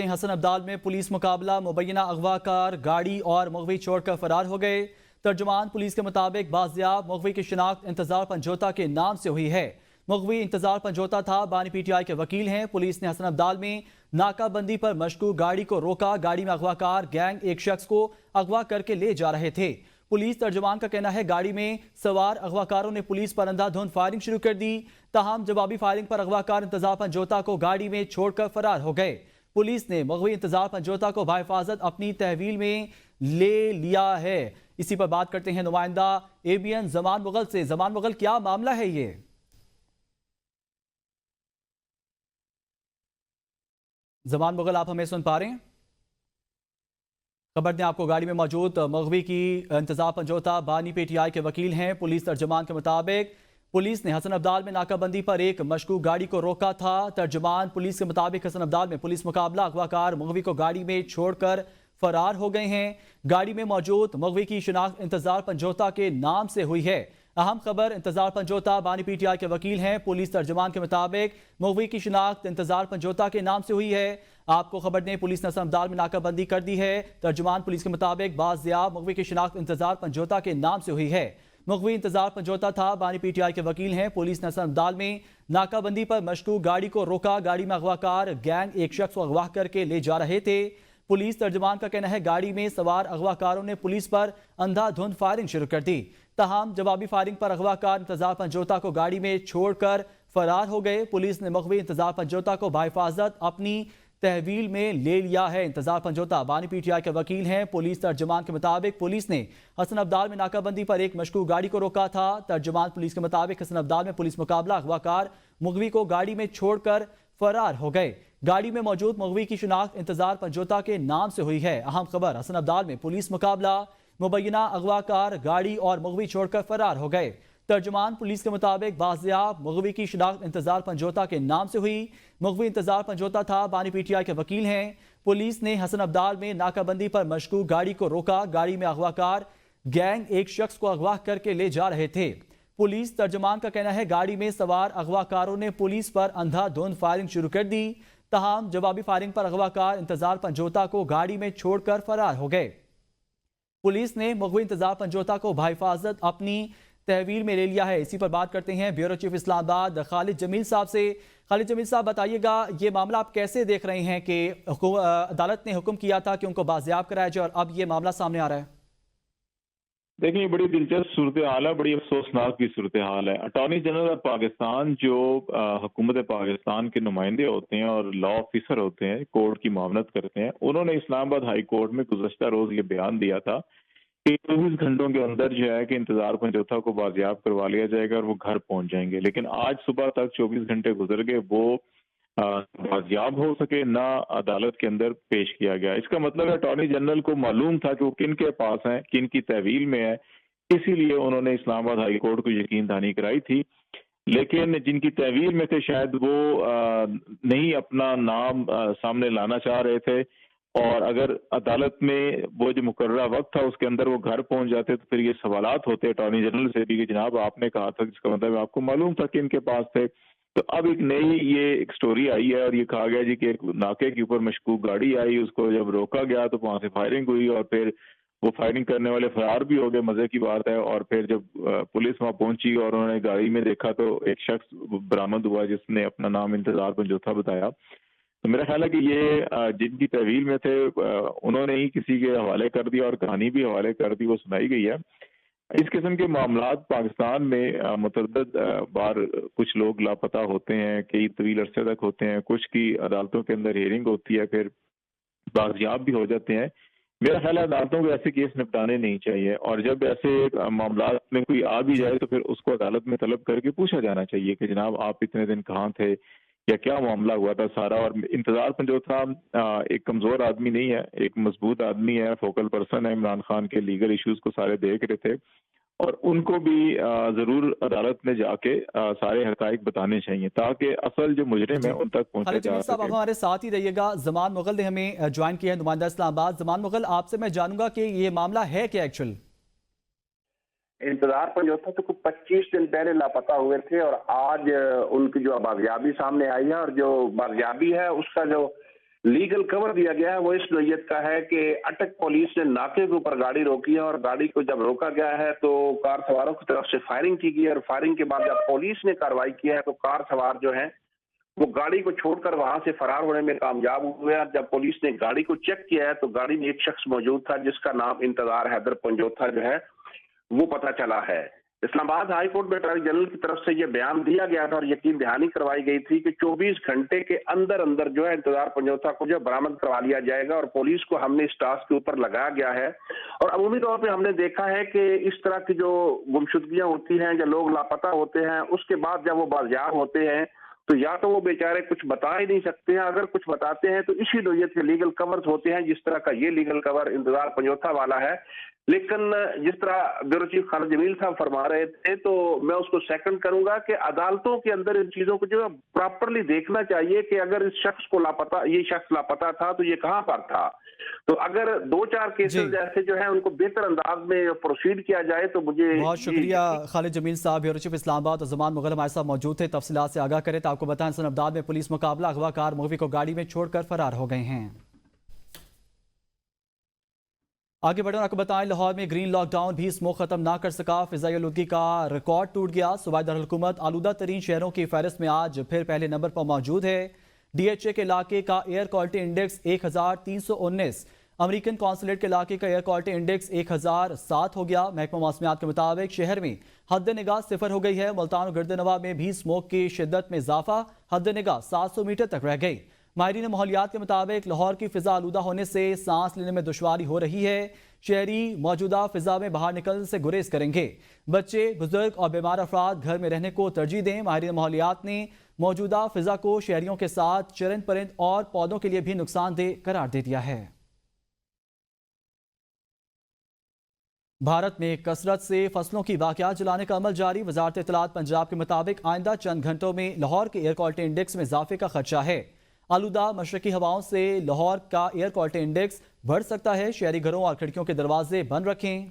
हसन अब्दाल में पुलिस मुकाबला, मुबैना अगवाकार गाड़ी और मुगवी छोड़कर फरार हो गए। तर्जुमान पुलिस के मुताबिक बाजियाब मुगवी की शिनाख्त इंतजार पंजोता के नाम से हुई है। मुगवी इंतजार पंजोता था, बानी पीटीआई के वकील हैं। पुलिस ने हसन अब्दाल में नाकाबंदी पर मशकूक गाड़ी को रोका। गाड़ी में अगवाकार गैंग एक शख्स को अगवा करके ले जा रहे थे। पुलिस तर्जुमान का कहना है गाड़ी में सवार अगवाकारों ने पुलिस पर अंधाधुंध फायरिंग शुरू कर दी। ताहम जवाबी फायरिंग पर अगवाकार इंतजार पंजोता को गाड़ी में छोड़कर फरार हो गए। पुलिस ने मुगवी इंतजार पंजोता को बाहिफाजत अपनी तहवील में ले लिया है। इसी पर बात करते हैं नुमाइंदा एबीएन जमान मुगल से। जमान मुगल, क्या मामला है ये? जमान मुगल, आप हमें सुन पा रहे हैं? खबर दें आपको, गाड़ी में मौजूद मुगवी की इंतजार पंजोता बानी पीटीआई के वकील हैं। पुलिस तर्जुमान के मुताबिक पुलिस ने हसन अब्दाल में नाकाबंदी पर एक मशकूक गाड़ी को रोका था। तर्जुमान पुलिस के मुताबिक हसन अब्दाल में पुलिस मुकाबला, अगवाकार मुगवी को गाड़ी में छोड़कर फरार हो गए हैं। गाड़ी में मौजूद मुगवी की शिनाख्त इंतजार पंजोता के नाम से हुई है। अहम खबर, इंतजार पंजोता बानी पीटीआई के वकील हैं। पुलिस तर्जुमान के मुताबिक मुगवी की शिनाख्त इंतजार पंजोता के नाम से हुई है। आपको खबर दें, पुलिस ने हसन अब्दाल में नाकाबंदी कर दी है। तर्जुमान पुलिस के मुताबिक बाजियाब मुगवी की शिनाख्त इंतजार पंजोता के नाम से हुई है। मुगवी इंतजार पंजोता था, बानी पीटीआई के वकील हैं। पुलिस ने हसन अब्दाल में नाकाबंदी पर मशकूक गाड़ी को रोका। गाड़ी में अगवाकार गैंग एक शख्स को अगवा करके ले जा रहे थे। पुलिस तर्जुमान का कहना है गाड़ी में सवार अगवाकारों ने पुलिस पर अंधाधुंध फायरिंग शुरू कर दी। ताहम जवाबी फायरिंग पर अगवाकार इंतजार पंजोता को गाड़ी में छोड़कर फरार हो गए। पुलिस ने मुगवी इंतजार पंजोता को बाहिफाजत अपनी तहवील में ले लिया है। इंतजार पंजोता बानी पीटीआई के वकील हैं। पुलिस तर्जुमान के मुताबिक पुलिस ने हसन अब्दाल में नाकाबंदी पर एक मशकूक गाड़ी को रोका था। तर्जुमान पुलिस के मुताबिक हसन अब्दाल में पुलिस मुकाबला, अगवाकार मुगवी को गाड़ी में छोड़कर फरार हो गए। गाड़ी में मौजूद मुगवी की शिनाख्त इंतजार पंजोता के नाम से हुई है। अहम खबर, हसन अब्दाल में पुलिस मुकाबला, मुबैना अगवाकार गाड़ी और मुगवी छोड़कर फरार हो गए। तर्जुमान पुलिस के मुताबिक बाजियाब मुगवी की शिनाख्त इंतजार पंजोता के नाम से हुई। मुगवी इंतजार पंजोता था, बानी पीटीआई के वकील हैं। पुलिस ने हसन अब्दाल में नाकाबंदी पर मशकूक गाड़ी को रोका। गाड़ी में अगवाकार गैंग एक शख्स को अगवा करके ले जा रहे थे। पुलिस तर्जुमान का कहना है गाड़ी में सवार अगवाकारों ने पुलिस पर अंधाधुंध फायरिंग शुरू कर दी। ताहम जवाबी फायरिंग पर अगवाकार इंतजार पंजोता को गाड़ी में छोड़कर फरार हो गए। पुलिस ने मुगवी इंतजार पंजोता को बाहिफाजत अपनी तहवील में ले लिया है। इसी पर बात करते हैं ब्यूरो चीफ इस्लामाबाद खालिद जमील साहब से। खालिद जमील साहब, बताइएगा ये मामला आप कैसे देख रहे हैं कि अदालत ने हुक्म किया था कि उनको बाजियाब कराया जाए और अब ये मामला सामने आ रहा है? देखिए, ये बड़ी दिलचस्प सूरत हाल है, बड़ी अफसोसनाक भी सूरत हाल है। अटॉर्नी जनरल ऑफ पाकिस्तान जो हुकूमत पाकिस्तान के नुमाइंदे होते हैं और लॉ ऑफिसर होते हैं, कोर्ट की मामलत करते हैं, उन्होंने इस्लामाबाद हाई कोर्ट में गुज़श्ता रोज ये बयान दिया था कि 24 घंटों के अंदर जो है कि इंतजार पंजोता को बाजियाब करवा लिया जाएगा और वो घर पहुंच जाएंगे। लेकिन आज सुबह तक 24 घंटे गुजर गए, वो बाजियाब हो सके ना अदालत के अंदर पेश किया गया। इसका मतलब है अटॉर्नी जनरल को मालूम था कि वो किन के पास है, किन की तहवील में है, इसीलिए उन्होंने इस्लामाबाद हाई कोर्ट को यकीन दहानी कराई थी। लेकिन जिनकी तहवील में थे शायद वो नहीं अपना नाम सामने लाना चाह रहे थे, और अगर अदालत में वो जो मुकर्ररा वक्त था उसके अंदर वो घर पहुंच जाते तो फिर ये सवालात होते अटॉर्नी जनरल से भी कि जनाब आपने कहा था, जिसका मतलब आपको मालूम था कि इनके पास थे। तो अब एक नई ये एक स्टोरी आई है और ये कहा गया जी कि एक नाके के ऊपर मशकूक गाड़ी आई, उसको जब रोका गया तो वहां से फायरिंग हुई और फिर वो फायरिंग करने वाले फरार भी हो गए। मजे की बात है। और फिर जब पुलिस वहां पहुंची और उन्होंने गाड़ी में देखा तो एक शख्स बरामद हुआ जिसने अपना नाम इंतजार पंजोता बताया। तो मेरा ख्याल है कि ये जिनकी तहवील में थे उन्होंने ही किसी के हवाले कर दिया और कहानी भी हवाले कर दी, वो सुनाई गई है। इस किस्म के मामलात पाकिस्तान में मुतअद्दिद बार कुछ लोग लापता होते हैं, कई तवील अरसे तक होते हैं, कुछ की अदालतों के अंदर हियरिंग होती है, फिर बाजियाब भी हो जाते हैं। मेरा ख्याल है अदालतों को ऐसे केस निपटाने नहीं चाहिए, और जब ऐसे मामलात में कोई आ भी जाए तो फिर उसको अदालत में तलब करके पूछा जाना चाहिए कि जनाब आप इतने दिन कहाँ थे या क्या मामला हुआ था सारा। और इंतजार पंजोता एक कमजोर आदमी नहीं है, एक मजबूत आदमी है, फोकल पर्सन है इमरान खान के लीगल इश्यूज को सारे देख रहे थे, और उनको भी जरूर अदालत में जाके सारे हकाइक बताने चाहिए ताकि असल जो मुजरिम है उन तक पहुंचा जा सके। आप हमारे साथ ही रहिएगा। जमान मुगल ने हमें ज्वाइन किया है, नुमाइंदा इस्लामाबाद। जमान मुगल, आपसे मैं जानूंगा कि ये मामला है क्या एक्चुअल? इंतजार पंजोता तो कुछ 25 दिन पहले लापता हुए थे और आज उनकी जो बाजियाबी सामने आई है, और जो बाजियाबी है उसका जो लीगल कवर दिया गया है वो इस नोयत का है कि अटक पुलिस ने नाके के ऊपर गाड़ी रोकी है और गाड़ी को जब रोका गया है तो कार सवारों की तरफ से फायरिंग की गई है और फायरिंग के बाद जब पुलिस ने कार्रवाई की है तो कार सवार जो है वो गाड़ी को छोड़कर वहां से फरार होने में कामयाब हुए हैं। जब पुलिस ने गाड़ी को चेक किया है तो गाड़ी में एक शख्स मौजूद था जिसका नाम इंतजार हैदर पंजोथा जो है वो पता चला है। इस्लामाबाद हाई कोर्ट में अटॉर्नी जनरल की तरफ से ये बयान दिया गया था और यकीन दहानी करवाई गई थी कि 24 घंटे के अंदर अंदर जो है इंतजार पंजोथा को जो बरामद करवा लिया जाएगा और पुलिस को हमने इस टास्क के ऊपर लगाया गया है। और अमूमी तौर पे हमने देखा है कि इस तरह की जो गुमशुदगियां होती हैं, जो लोग लापता होते हैं, उसके बाद जब वो बाजियाब होते हैं तो या तो वो बेचारे कुछ बता ही नहीं सकते हैं, अगर कुछ बताते हैं तो इसी नोयत के लीगल कवर्स होते हैं जिस तरह का ये लीगल कवर इंतजार पंजोथा वाला है। लेकिन जिस तरह ब्यूरो चीफ खालिद जमील साहब फरमा रहे थे तो मैं उसको सेकंड करूंगा कि अदालतों के अंदर इन चीजों को जो है प्रॉपरली देखना चाहिए कि अगर इस शख्स को ये शख्स लापता था तो ये कहां पर था। तो अगर 2-4 केसेस जैसे जो है उनको बेहतर अंदाज में प्रोसीड किया जाए तो मुझे बहुत शुक्रिया खालिद जमील साहब, ब्यूरो चीफ इस्लामाबाद और ज़मान मुग़ल हमारे साथ मौजूद थे। तफसीलात से आगाह करें तो आपको बताएं हसन में पुलिस मुकाबला, अगवाकार मौवी को गाड़ी में छोड़कर फरार हो गए हैं। आगे बढ़े आपको बताएं लाहौर में ग्रीन लॉकडाउन भी स्मोक खत्म ना कर सका, फिजाई आलूदगी का रिकॉर्ड टूट गया। सूबाई दारुल-हुकूमत आलूदा तरीन शहरों की फहरिस्त में आज फिर पहले नंबर पर मौजूद है। DHA के इलाके का air quality index 1319, American consulate के इलाके का एयर क्वालिटी इंडेक्स 1007 हो गया। महकमा मौसमियात के मुताबिक शहर में हद निगाह 0 हो गई है। मुल्तान और गर्दनवा में भी स्मोक की शिद्दत में इजाफा, हद निगाह 700 मीटर तक रह गई। माहिरीन माहौलियात के मुताबिक लाहौर की फिजा आलूदा होने से सांस लेने में दुश्वारी हो रही है। शहरी मौजूदा फिजा में बाहर निकलने से गुरेज करेंगे। बच्चे, बुजुर्ग और बीमार अफराद घर में रहने को तरजीह दें। माहिरीन माहौलियात ने मौजूदा फिजा को शहरियों के साथ चरिंद परिंद और पौधों के लिए भी नुकसानदेह करार दे दिया है। भारत में कसरत से फसलों की वाक़यात जलाने का अमल जारी। वजारत इत्तलात पंजाब के मुताबिक आइंदा चंद घंटों में लाहौर के एयर क्वालिटी इंडेक्स में इजाफे का खदशा है। आलूदा मशरकी हवाओं से लाहौर का एयर क्वालिटी इंडेक्स बढ़ सकता है। शहरी घरों और खिड़कियों के दरवाजे बंद रखें।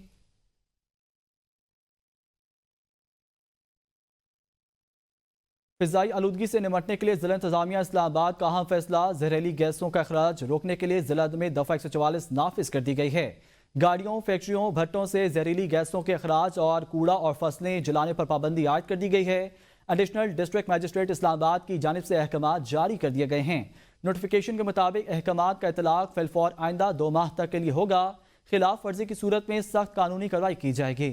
फिजाई आलूदगी से निमटने के लिए जिला इंतजामिया इस्लामाबाद का अहम फैसला, जहरीली गैसों का अखराज रोकने के लिए जिला में दफा 144 नाफिज कर दी गई है। गाड़ियों, फैक्ट्रियों, भट्टों से जहरीली गैसों के अखराज और कूड़ा और फसलें जलाने पर पाबंदी आयद कर दी गई है। एडिशनल डिस्ट्रिक्ट मजिस्ट्रेट इस्लामाबाद की जानिब से अहकाम जारी कर दिए गए हैं। नोटिफिकेशन के मुताबिक अहकाम का इतलाक फिलफौर आइंदा 2 माह तक के लिए होगा। खिलाफ वर्जी की सूरत में सख्त कानूनी कार्रवाई की जाएगी।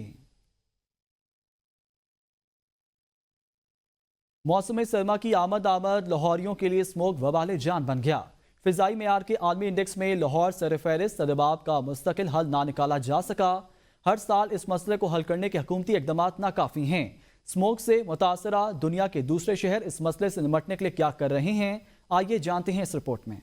मौसम सरमा की आमद लाहौरियों के लिए स्मोक वबाल जान बन गया। फिजाई मेयार के आलमी इंडेक्स में लाहौर सरफहरिस्त सदबाब का मुस्तकिल हल ना निकाला जा सका। हर साल इस मसले को हल करने के हुकूमती इक़दामात नाकाफी हैं। स्मोक से मुतासरा दुनिया के दूसरे शहर इस मसले से निमटने के लिए क्या कर रहे हैं, आइए जानते हैं इस रिपोर्ट में।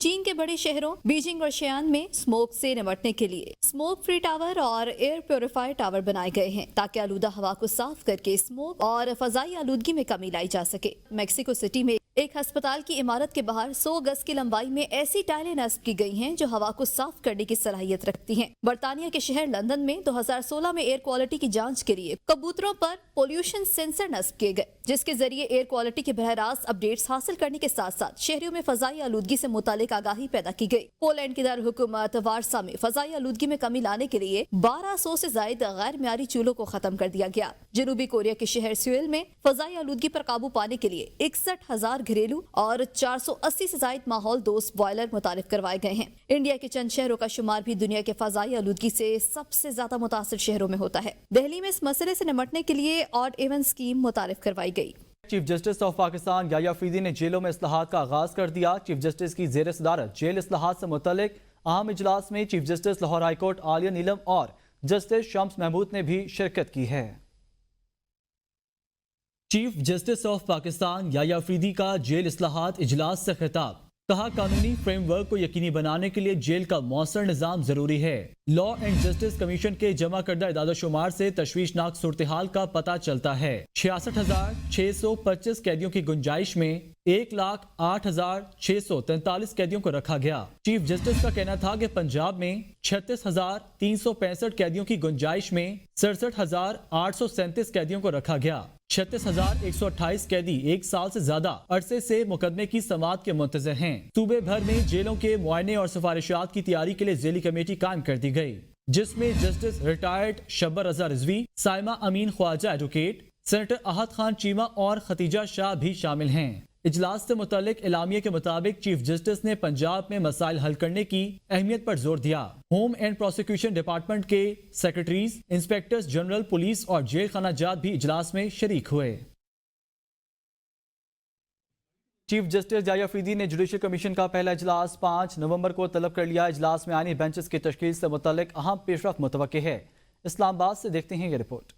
चीन के बड़े शहरों बीजिंग और शियान में स्मोक से निमटने के लिए स्मोक फ्री टावर और एयर प्योरीफायर टावर बनाए गए हैं ताकि आलूदा हवा को साफ करके स्मोक और फजाई आलूदगी में कमी लाई जा सके। मेक्सिको सिटी में एक अस्पताल की इमारत के बाहर 100 गज की लंबाई में ऐसी टाइलें नस्ब की गई हैं जो हवा को साफ करने की सलाहियत रखती हैं। बर्तानिया के शहर लंदन में 2016 में एयर क्वालिटी की जांच के लिए कबूतरों पर पोल्यूशन सेंसर नस्ब किए गए, जिसके जरिए एयर क्वालिटी के बरह रास्त अपडेट्स हासिल करने के साथ साथ शहरियों में फजाई आलूदगी से मुतालिक आगाही पैदा की गई। पोलैंड की दारुल-हुकूमत वारसा में फजाई आलूदगी में कमी लाने के लिए 1200 से ज्यादा गैर मियारी चूल्हों को खत्म कर दिया गया। जनूबी कोरिया के शहर सियोल में फजाई आलूदगी पर काबू पाने के लिए 61,000 घरेलू और 480 से ज्यादा माहौल दोस्त बॉयलर मुतारिफ करवाए गए हैं। इंडिया के चंद शहरों का शुमार भी दुनिया के फजाई आलूदगी से सबसे ज्यादा मुतासिर शहरों में होता है। दिल्ली में इस मसले से निमटने के लिए ऑड इवन स्कीम मुतारिफ करवाई गई। Chief justice of Pakistan Yahya Afridi ने जेलों में इस्लाहात का आगाज कर दिया। चीफ जस्टिस की जेर सदारत जेल इस्लाहात से मुतल्लिक अहम इजलास में chief justice Lahore high court Aalia Neelum और जस्टिस शम्स महमूद ने भी शिरकत की है। Chief justice of Pakistan Yahya Afridi का जेल इस्लाहात इजलास से खिताब, कहा कानूनी फ्रेमवर्क को यकीनी बनाने के लिए जेल का मौसर निज़ाम जरूरी है। लॉ एंड जस्टिस कमीशन के जमा करदा इदादा शुमार से तशवीशनाक सूरत हाल का पता चलता है। 66,625 कैदियों की गुंजाइश में 1,08,643 कैदियों को रखा गया। चीफ जस्टिस का कहना था कि पंजाब में 36,365 कैदियों की गुंजाइश में 67,837 कैदियों को रखा गया। 36,128 कैदी एक साल से ज्यादा अरसे से मुकदमे की समाअत के मुंतज़िर हैं। सूबे भर में जेलों के मुआयने और सिफारिशात की तैयारी के लिए जेली कमेटी कायम कर दी गई, जिसमें जस्टिस रिटायर्ड शब्बर रजा रिजवी, साइमा अमीन ख्वाजा एडवोकेट, सेनेटर अहद खान चीमा और खतीजा शाह भी शामिल हैं। इजलास से मुतालिक एलामिया के मुताबिक चीफ जस्टिस ने पंजाब में मसाइल हल करने की अहमियत पर जोर दिया। होम एंड प्रोसिक्यूशन डिपार्टमेंट के सेक्रेटरीज, इंस्पेक्टर्स जनरल पुलिस और जेल खाना जात भी इजलास में शरीक हुए। चीफ जस्टिस जाया अफरीदी ने जुडिशल कमीशन का पहला इजलास 5 नवंबर को तलब कर लिया। इजलास में आनी बेंचेस की तश्कील से मुतालिक अहम पेशरफ्त मुतवक्के है। इस्लामाबाद से देखते हैं ये रिपोर्ट।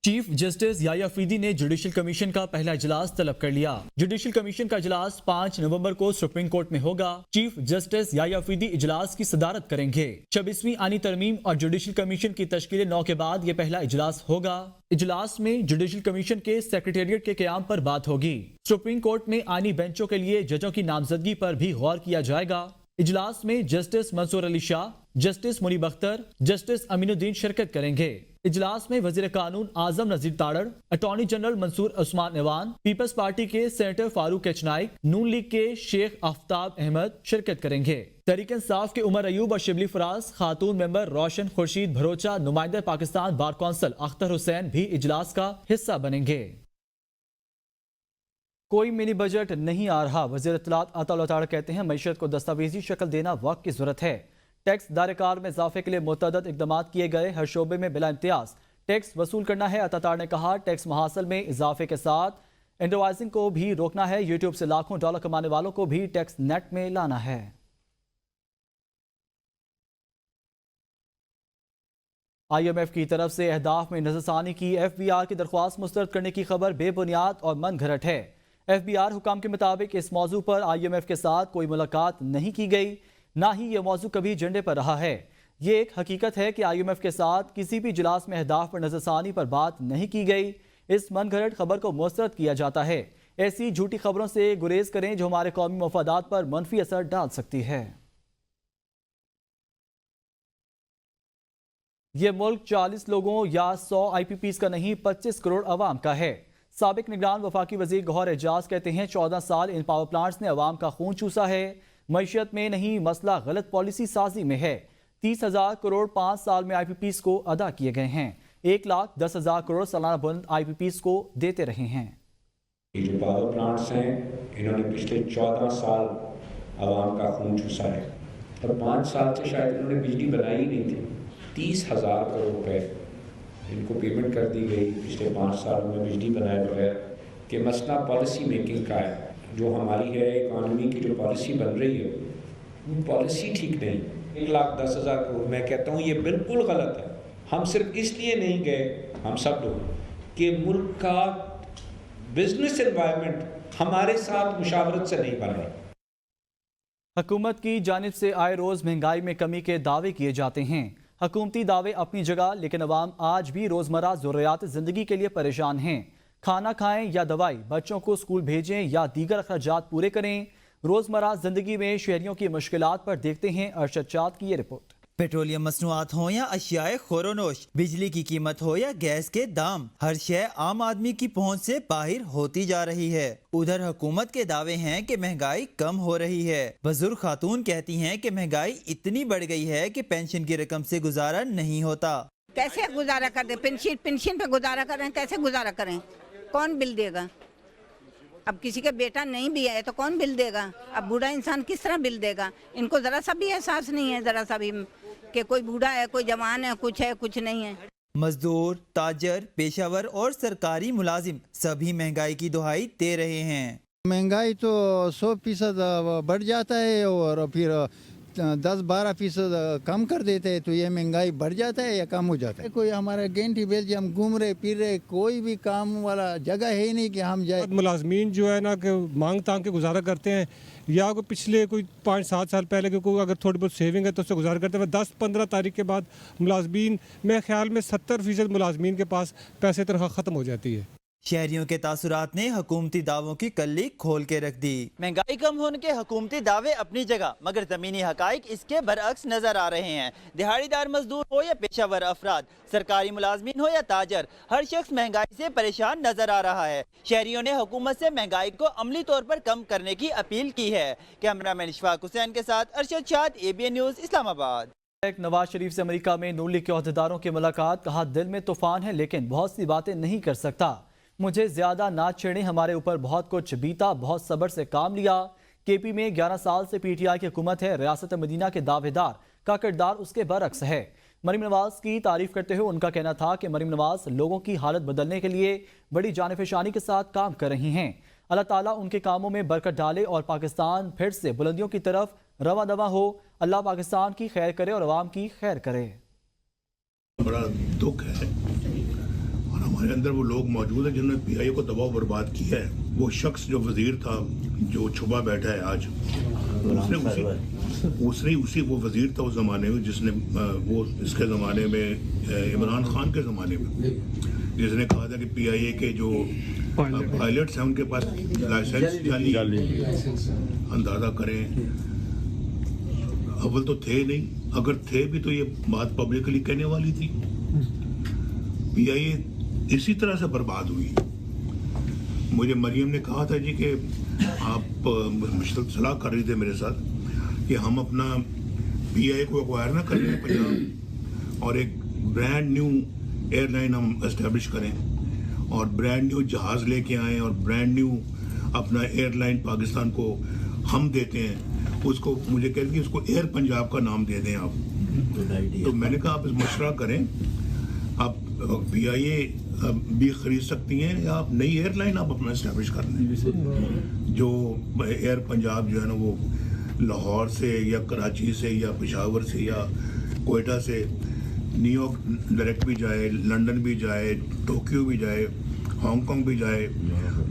चीफ जस्टिस याया अफरीदी ने जुडिशल कमीशन का पहला इजलास तलब कर लिया। जुडिशल कमीशन का इजलास 5 नवंबर को सुप्रीम कोर्ट में होगा। चीफ जस्टिस याया अफरीदी इजलास की सदारत करेंगे। 26वीं आनी तरमीम और जुडिशल कमीशन की तश्कील 9 के बाद ये पहला इजलास होगा। इजलास में जुडिशल कमीशन के सेक्रेटेरिएट के क़याम पर बात होगी। सुप्रीम कोर्ट में आनी बेंचों के लिए जजों की नामजदगी पर भी गौर किया जाएगा। इजलास में justice Mansoor Ali Shah, justice Munib Akhtar, justice Aminuddin शिरकत करेंगे। इजलास में वजीर कानून आजम नजीर ताड़ड़, attorney general Mansoor Usman Evan, peoples party के सेनेटर फारूक एचनाइक, नून लीग के शेख आफ्ताब अहमद शिरकत करेंगे। तहरीक इंसाफ के उमर अयूब और शिबली फराज, खातून मेंबर रोशन खुर्शीद भरोचा, नुमाइंदा पाकिस्तान बार कौंसिल अख्तर हुसैन भी इजलास का हिस्सा बनेंगे। कोई मिनी बजट नहीं आ रहा, वज़ीर इत्तलात अता ताड़ कहते हैं मईशत को दस्तावेजी शक्ल देना वक्त की जरूरत है। टैक्स दायरेकार में इजाफे के लिए मुतअद्दिद इक़दाम किए गए, हर शोबे में बिला इम्तियाज टैक्स वसूल करना है। अता ताड़ ने कहा टैक्स महासल में इजाफे के साथ इंडरवाइजिंग को भी रोकना है। यूट्यूब से लाखों डॉलर कमाने वालों को भी टैक्स नेट में लाना है। IMF की तरफ से अहदाफ में नजरसानी की FBR की दरख्वास्त मुस्तरद करने की खबर बेबुनियाद और मन घड़त है। FBR हुकाम के मुताबिक इस मौजू पर IMF के साथ कोई मुलाकात नहीं की गई, ना ही यह मौजू कभी एजेंडे पर रहा है। ये एक हकीकत है कि IMF के साथ किसी भी इजलास में अहदाफ पर नजरसानी पर बात नहीं की गई। इस मन घड़त खबर को मुस्तरद किया जाता है। ऐसी झूठी खबरों से गुरेज करें जो हमारे कौमी मफादात पर मनफी असर डाल सकती है। ये मुल्क 40 लोगों या 100 IPPs का नहीं 25 करोड़ अवाम का है। साबिक निगरान वफाकी वजीर गौहर एजाज कहते हैं 14 साल इन पावर प्लांट्स ने अवाम का खून चूसा है। मईशत में नहीं, मसला गलत पॉलिसी साजी में है। 30,000 करोड़ 5 साल में IPPs को अदा किए गए हैं। 1,10,000 करोड़ सालाना बुंद IPPs को देते रहे हैं। जो पावर प्लांट्स हैं इन्होंने पिछले 14 साल अवाम का खून चूसा है और 5 साल से शायद इन्होंने बिजली बनाई ही नहीं थी। 30,000 करोड़ रुपए इनको पेमेंट कर दी गई पिछले 5 सालों में बिजली बनाए बगैर। कि मसला पॉलिसी मेकिंग का है। जो हमारी है इकॉनमी की जो पॉलिसी बन रही है वो पॉलिसी ठीक नहीं। 1,10,000 करोड़ मैं कहता हूँ ये बिल्कुल गलत है। हम सिर्फ इसलिए नहीं गए, हम सब लोग, कि मुल्क का बिजनेस एनवायरनमेंट हमारे साथ मुशावरत से नहीं बन रहा। हुकूमत की जानिब से आए रोज महंगाई में कमी के दावे किए जाते हैं। हुकूमती दावे अपनी जगह, लेकिन अवाम आज भी रोजमर्रा ज़रूरियात ज़िंदगी के लिए परेशान हैं। खाना खाएं या दवाई, बच्चों को स्कूल भेजें या दीगर अखराजात पूरे करें। रोजमर्रा जिंदगी में शहरियों की मुश्किलात पर देखते हैं अरशद चाद की ये रिपोर्ट। पेट्रोलियम मसनूआत हो या अशियाए खोरोनोश, बिजली की कीमत हो या गैस के दाम, हर शय आम आदमी की पहुंच से बाहर होती जा रही है। उधर हुकूमत के दावे हैं कि महंगाई कम हो रही है। बुजुर्ग खातून कहती हैं कि महंगाई इतनी बढ़ गई है कि पेंशन की रकम से गुजारा नहीं होता। कैसे गुजारा कर दे, पेंशन पे गुजारा करें, कैसे गुजारा करें? कौन बिल देगा? अब किसी का बेटा नहीं भी है तो कौन बिल देगा? अब बूढ़ा इंसान किस तरह बिल देगा? इनको जरा सा भी एहसास नहीं है, जरा सा भी, कि कोई बूढ़ा है, कोई जवान है, कुछ नहीं है। मजदूर, ताजर, पेशावर और सरकारी मुलाजिम सभी महंगाई की दुहाई दे रहे हैं। महंगाई तो 100% बढ़ जाता है और फिर 10-12% कम कर देते हैं तो ये महंगाई बढ़ जाता है या कम हो जाता है? कोई हमारा गेंटी बेच हम घूम रहे फिर रहे, कोई भी काम वाला जगह है ही नहीं कि हम जाए। मुलाजमीन जो है ना कि मांग तांग के गुजारा करते हैं, या कोई पिछले कोई 5-7 साल पहले के कोई अगर थोड़ी बहुत सेविंग है तो उससे गुजारा करते हैं। 10-15 तारीख के बाद मुलाजमीन, मेरे ख्याल में 70% मुलाजमीन के पास पैसे तनख्वाह ख़त्म हो जाती है। शहरियों के तासुरात ने हुकूमती दावों की कल्ली खोल के रख दी। महंगाई कम होने के हुकूमती दावे अपनी जगह, मगर ज़मीनी हकाइक इसके बरअक्स नजर आ रहे हैं। दिहाड़ीदार मजदूर हो या पेशावर अफराद, सरकारी मुलाजमीन हो या ताजर, हर शख्स महंगाई से परेशान नजर आ रहा है। शहरियों ने हुकूमत से महंगाई को अमली तौर पर कम करने की अपील की है। कैमरामैन इशफाक हुसैन के साथ अरशद शाद, ABN न्यूज़, इस्लामाबाद। नवाज शरीफ से अमेरिका में नून लीग के अहदेदारों की मुलाकात, कहा दिल में तूफान है लेकिन बहुत सी बातें नहीं कर सकता, मुझे ज्यादा ना छेड़े, हमारे ऊपर बहुत कुछ बीता, बहुत सब्र से काम लिया। KP में 11 साल से PTI की हुकूमत है, रियासत मदीना के दावेदार का किरदार उसके बरअक्स है। मरीम नवाज की तारीफ करते हुए उनका कहना था कि मरीम नवाज लोगों की हालत बदलने के लिए बड़ी जानिफशानी के साथ काम कर रही हैं। अल्लाह ताला उनके कामों में बरकत डाले और पाकिस्तान फिर से बुलंदियों की तरफ रवा दवा हो। अल्लाह पाकिस्तान की खैर करे और अवाम की खैर करे। बड़ा दुख है और हमारे अंदर वो लोग मौजूद हैं जिन्होंने PIA को दबाव बर्बाद किया है। वो शख्स जो वजीर था, जो छुपा बैठा है आज, उसने उसी वो वजीर था उस ज़माने में जिसने वो इसके ज़माने में इमरान खान के ज़माने में जिसने कहा था कि PIA के जो पायलट्स हैं उनके पास लाइसेंस जाली। अंदाज़ा करें, अव्वल तो थे नहीं, अगर थे भी तो ये बात पब्लिकली कहने वाली थी। PIA इसी तरह से बर्बाद हुई। मुझे मरियम ने कहा था जी कि आप मुश्किल सलाह कर रही थे मेरे साथ कि हम अपना PIA को एक्वायर ना करें पंजाब और एक ब्रांड न्यू एयरलाइन हम एस्टेब्लिश करें और ब्रांड न्यू जहाज़ लेके आएँ और ब्रांड न्यू अपना एयरलाइन पाकिस्तान को हम देते हैं। उसको मुझे कहते कि उसको एयर पंजाब का नाम दे दें आप। तो मैंने कहा आप इस मशवरा करें, आप PIA भी खरीद सकती हैं या आप नई एयरलाइन आप अपना इस्टेब्लिश कर लें। जो एयर पंजाब जो है ना वो लाहौर से या कराची से या पेशावर से या कोयटा से न्यूयॉर्क डायरेक्ट भी जाए, लंदन भी जाए, टोक्यो भी जाए, हांगकांग भी जाए,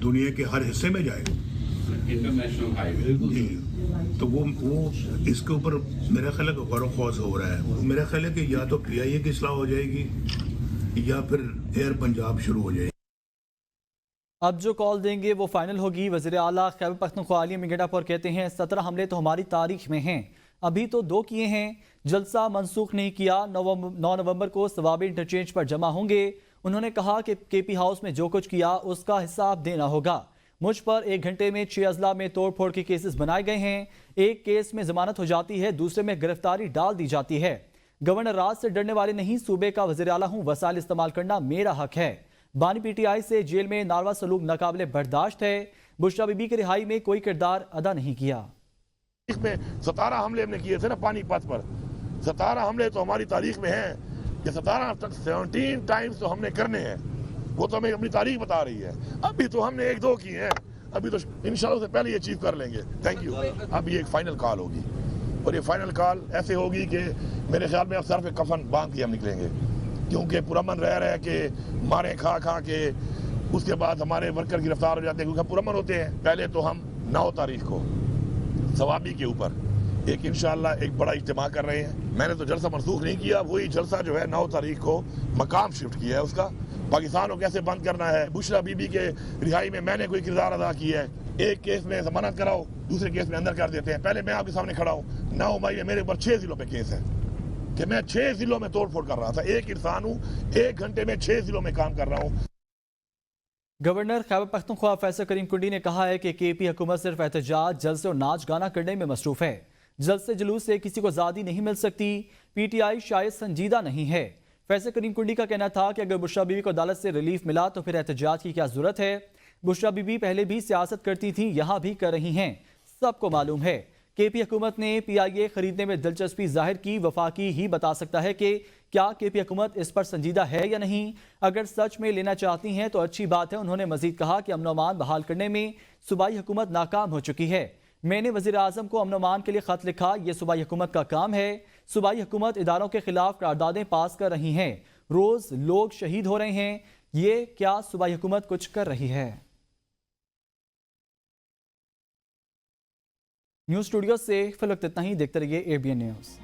दुनिया के हर हिस्से में जाए, इंटरनेशनल हाईवे। तो वो इसके ऊपर मेरा ख्याल है गौर ख्वास हो रहा है। मेरा ख्याल है कि या तो PIA की इस्लाह हो जाएगी या फिर एयर पंजाब शुरू हो जाएगी। अब जो कॉल देंगे वो फाइनल होगी। वज़ीर आला खैबर पख्तूनख्वा आलिया मिर्ज़ापुर कहते हैं 17 हमले तो हमारी तारीख में हैं, अभी तो 2 किए हैं, जलसा मनसूख नहीं किया। 9 नवंबर को सवाबी इंटरचेंज पर जमा होंगे। उन्होंने कहा कि KP हाउस में जो कुछ किया उसका हिसाब देना होगा। मुझ पर 1 घंटे में 6 अजला में तोड़ फोड़ के केसेस बनाए गए हैं। एक केस में जमानत हो जाती है, दूसरे में गिरफ्तारी डाल दी जाती है। गवर्नर राज से डरने वाले नहीं, सूबे का वज़ीर आला हूँ, वसाइल इस्तेमाल करना मेरा हक है। बानी PTI से जेल में नारवा सलूक नाकाबिले बर्दाश्त है। बुशरा बीबी की रिहाई में कोई किरदार अदा नहीं किया। इसमें 17 हमले हमने किए थे ना पानीपत पर, 17 हमले तो हमारी तारीख में हैं। ये 17 टाइम्स तो हमने करने हैं, वो तो हमें अपनी तारीख बता रही है। अभी तो हमने 1-2 किए हैं, अभी तो इंशाल्लाह से पहले ये अचीव कर लेंगे। Thank you. अभी एक फाइनल कॉल होगी और ये फाइनल कॉल ऐसे होगी कि मेरे ख्याल में अब सर पे कफन बांध के हम निकलेंगे, क्योंकि पुरमन रह के मारे खा के उसके बाद हमारे वर्कर गिरफ्तार हो जाते हैं, क्योंकि पुरमन होते हैं। पहले तो हम 9 तारीख को सवाबी के ऊपर एक इंशाल्लाह एक बड़ा इज्तिमा कर रहे हैं। मैंने तो जलसा मनसूख नहीं किया, वही जलसा जो है 9 तारीख को मकाम शिफ्ट किया है उसका। पाकिस्तान को कैसे बंद करना है, बुशरा बीबी के रिहाई में मैंने कोई किरदार अदा किया है। एक केस में जमानत कराओ, दूसरे केस में अंदर कर देते हैं। पहले मैं आपके सामने खड़ा हूँ, 9 मई में मेरे ऊपर 6 जिलों पे केस है कि मैं 6 जिलों में तोड़ फोड़ कर रहा था। एक इंसान हूँ, 1 घंटे में 6 जिलों में काम कर रहा हूँ। गवर्नर खैबर पख्तूनख्वा फैसल करीम कुंडी ने कहा है कि KP हुकूमत सिर्फ एहतजाज, जलसे और नाच गाना करने में मसरूफ है। जलसे जुलूस से किसी को आज़ादी नहीं मिल सकती। PTI शायद संजीदा नहीं है। फैसल करीम कुंडी का कहना था कि अगर बुशरा बीबी को अदालत से रिलीफ मिला तो फिर एहतजाज की क्या जरूरत है। बुशरा बीबी पहले भी सियासत करती थी, यहाँ भी कर रही हैं, सबको मालूम है। KP हुकूमत ने PIA खरीदने में दिलचस्पी जाहिर की, वफाकी ही बता सकता है कि क्या KP हुकूमत इस पर संजीदा है या नहीं। अगर सच में लेना चाहती हैं तो अच्छी बात है। उन्होंने मजीद कहा कि अमन अमान बहाल करने में सूबाई हुकूमत नाकाम हो चुकी है। میں نے وزیر اعظم کو امن و امان کے لیے خط لکھا، یہ صوبائی حکومت کا کام ہے۔ صوبائی حکومت اداروں کے خلاف قراردادیں پاس کر رہی ہیں، روز لوگ شہید ہو رہے ہیں، یہ کیا صوبائی حکومت کچھ کر رہی ہے؟ نیوز اسٹوڈیو سے فی الوقت اتنا ہی، دیکھتے رہیے ABN نیوز۔